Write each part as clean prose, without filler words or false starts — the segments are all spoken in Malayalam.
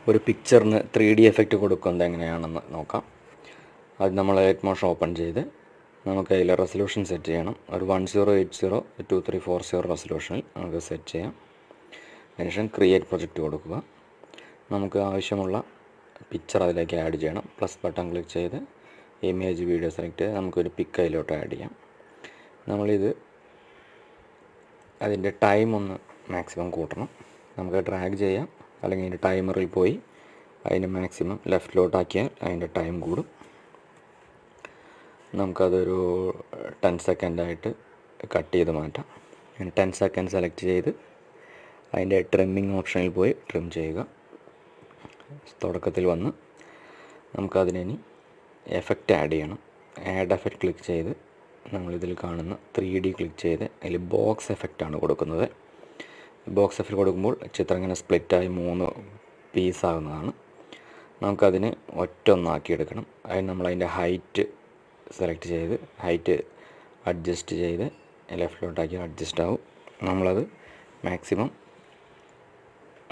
ഒരു പിക്ചറിന് 3D എഫക്റ്റ് കൊടുക്കുന്നത് എങ്ങനെയാണെന്ന് നോക്കാം. അത് നമ്മൾ ലൈറ്റ് മോഷൻ ഓപ്പൺ ചെയ്ത് നമുക്ക് അതിൽ റെസൊല്യൂഷൻ സെറ്റ് ചെയ്യണം. ഒരു 1080x2340 റെസൊല്യൂഷനിൽ നമുക്ക് സെറ്റ് ചെയ്യാം. അതിനുശേഷം ക്രിയേറ്റ് പ്രൊജക്റ്റ് കൊടുക്കുക. നമുക്ക് ആവശ്യമുള്ള പിക്ചർ അതിലേക്ക് ആഡ് ചെയ്യണം. പ്ലസ് ബട്ടൺ ക്ലിക്ക് ചെയ്ത് ഇമേജ് വീഡിയോ സെലക്ട് ചെയ്ത് നമുക്കൊരു പിക്ക് അതിലോട്ട് ആഡ് ചെയ്യാം. നമ്മളിത് അതിൻ്റെ ടൈം ഒന്ന് മാക്സിമം കൂട്ടണം. നമുക്ക് ഡ്രാഗ് ചെയ്യാം, അല്ലെങ്കിൽ അതിൻ്റെ ടൈമറിൽ പോയി അതിൻ്റെ മാക്സിമം ലെഫ്റ്റിലോട്ടാക്കിയാൽ അതിൻ്റെ ടൈം കൂടും. നമുക്കതൊരു 10 സെക്കൻഡായിട്ട് കട്ട് ചെയ്ത് മാറ്റാം. 10 സെക്കൻഡ് സെലക്ട് ചെയ്ത് അതിൻ്റെ ട്രിമ്മിങ് ഓപ്ഷനിൽ പോയി ട്രിം ചെയ്യുക. തുടക്കത്തിൽ വന്ന് നമുക്കതിനി എഫക്റ്റ് ആഡ് ചെയ്യണം. ആഡ് എഫക്റ്റ് ക്ലിക്ക് ചെയ്ത് നമ്മളിതിൽ കാണുന്ന 3D ക്ലിക്ക് ചെയ്ത് അതിൽ ബോക്സ് എഫക്റ്റാണ് കൊടുക്കുന്നത്. ബോക്സ് എഫക്റ്റ് കൊടുക്കുമ്പോൾ ചിത്രം ഇങ്ങനെ സ്പ്ലിറ്റായി 3 പീസാകുന്നതാണ്. നമുക്കതിന് ഒറ്റൊന്നാക്കിയെടുക്കണം. അതിന് നമ്മളതിൻ്റെ ഹൈറ്റ് സെലക്ട് ചെയ്ത് ഹൈറ്റ് അഡ്ജസ്റ്റ് ചെയ്ത് ലെഫ്റ്റിലോട്ടാക്കി അഡ്ജസ്റ്റ് ആവും. നമ്മളത് മാക്സിമം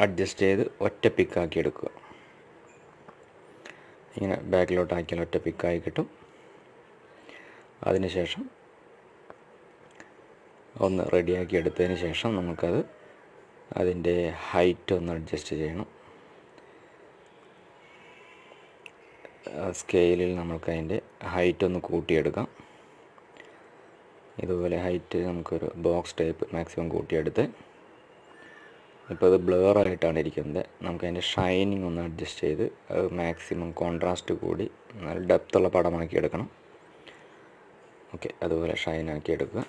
അഡ്ജസ്റ്റ് ചെയ്ത് ഒറ്റ പിക്കാക്കി എടുക്കുക. ഇങ്ങനെ ബാക്കിലോട്ടാക്കിയാൽ ഒറ്റ പിക്കായി കിട്ടും. അതിനുശേഷം ഒന്ന് റെഡിയാക്കി എടുത്തതിന് ശേഷം നമുക്കത് അതിൻ്റെ ഹൈറ്റ് ഒന്ന് അഡ്ജസ്റ്റ് ചെയ്യണം. സ്കെയിലിൽ നമുക്കതിൻ്റെ ഹൈറ്റ് ഒന്ന് കൂട്ടിയെടുക്കാം. ഇതുപോലെ ഹൈറ്റ് നമുക്കൊരു ബോക്സ് ടൈപ്പ് മാക്സിമം കൂട്ടിയെടുത്ത്, ഇപ്പോൾ അത് ബ്ലറായിട്ടാണ് ഇരിക്കുന്നത്. നമുക്കതിൻ്റെ ഷൈനിങ് ഒന്ന് അഡ്ജസ്റ്റ് ചെയ്ത് അത് മാക്സിമം കോൺട്രാസ്റ്റ് കൂടി നല്ല ഡെപ്തുള്ള പടമാക്കി എടുക്കണം. ഓക്കെ, അതുപോലെ ഷൈനാക്കി എടുക്കുക.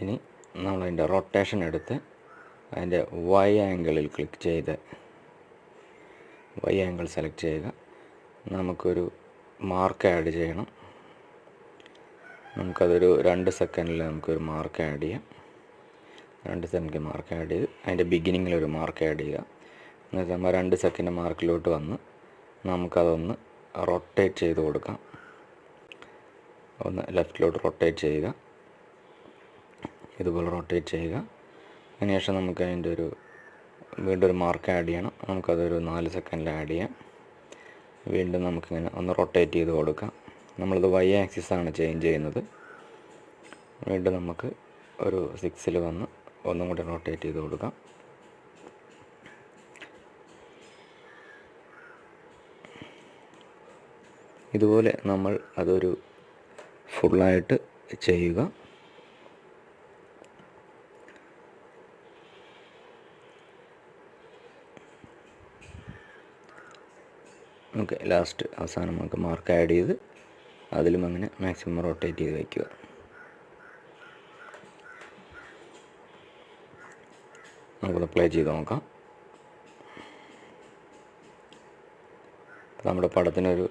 ഇനി നമ്മളതിൻ്റെ റൊട്ടേഷൻ എടുത്ത് അതിൻ്റെ വൈ ആംഗിളിൽ ക്ലിക്ക് ചെയ്ത് വൈ ആംഗിൾ സെലക്ട് ചെയ്യുക. നമുക്കൊരു മാർക്ക് ആഡ് ചെയ്യണം. നമുക്കതൊരു 2 സെക്കൻഡിൽ നമുക്കൊരു മാർക്ക് ആഡ് ചെയ്യാം. 2 സെക്കൻഡ് മാർക്ക് ആഡ് ചെയ്ത് അതിൻ്റെ ബിഗിനിങ്ങിലൊരു മാർക്ക് ആഡ് ചെയ്യുക. എന്നിട്ട് നമ്മൾ 2 സെക്കൻഡ് മാർക്കിലോട്ട് വന്ന് നമുക്കതൊന്ന് റൊട്ടേറ്റ് ചെയ്ത് കൊടുക്കാം. ഒന്ന് ലെഫ്റ്റിലോട്ട് റൊട്ടേറ്റ് ചെയ്യുക. ഇതുപോലെ റൊട്ടേറ്റ് ചെയ്യുക. അതിനുശേഷം നമുക്ക് അതിൻ്റെ വീണ്ടും ഒരു മാർക്ക് ആഡ് ചെയ്യണം. നമുക്കതൊരു 4 സെക്കൻഡിൽ ആഡ് ചെയ്യാം. വീണ്ടും നമുക്കിങ്ങനെ ഒന്ന് റൊട്ടേറ്റ് ചെയ്ത് കൊടുക്കാം. നമ്മളിത് വൈ ആക്സിസാണ് ചേഞ്ച് ചെയ്യുന്നത്. വീണ്ടും നമുക്ക് ഒരു 6ൽ വന്ന് ഒന്നും കൂടി റൊട്ടേറ്റ് ചെയ്ത് കൊടുക്കാം. ഇതുപോലെ നമ്മൾ അതൊരു ഫുള്ളായിട്ട് ചെയ്യുക. ഓക്കെ, ലാസ്റ്റ് അവസാനം നമുക്ക് മാർക്ക് ആഡ് ചെയ്ത് അതിലും അങ്ങനെ മാക്സിമം റൊട്ടേറ്റ് ചെയ്ത് വയ്ക്കുക. നമുക്കത് പ്ലേ ചെയ്ത് നോക്കാം. നമ്മുടെ പടത്തിനൊരു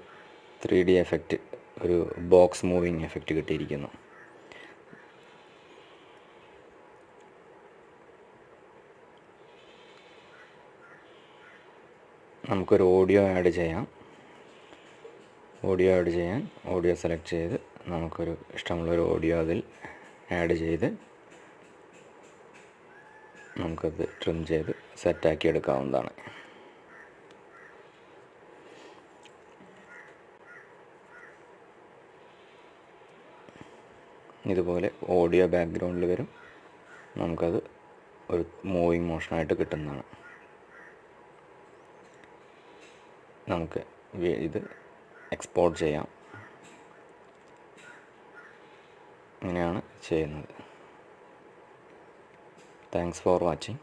3D എഫക്റ്റ്, ഒരു ബോക്സ് മൂവിങ് എഫക്റ്റ് കിട്ടിയിരിക്കുന്നു. നമുക്കൊരു ഓഡിയോ ആഡ് ചെയ്യാം. ഓഡിയോ സെലക്ട് ചെയ്ത് നമുക്കൊരു ഇഷ്ടമുള്ളൊരു ഓഡിയോ അതിൽ ആഡ് ചെയ്ത് നമുക്കത് ട്രിം ചെയ്ത് സെറ്റാക്കി എടുക്കാവുന്നതാണ്. ഇതുപോലെ ഓഡിയോ ബാക്ക്ഗ്രൗണ്ടിൽ വരും. നമുക്കത് ഒരു മൂവിങ് മോഷനായിട്ട് കിട്ടുന്നതാണ്. നമുക്ക് ഇത് എക്സ്പോർട്ട് ചെയ്യാം. ഇങ്ങനെയാണ് ചെയ്യുന്നത്. Thanks for watching.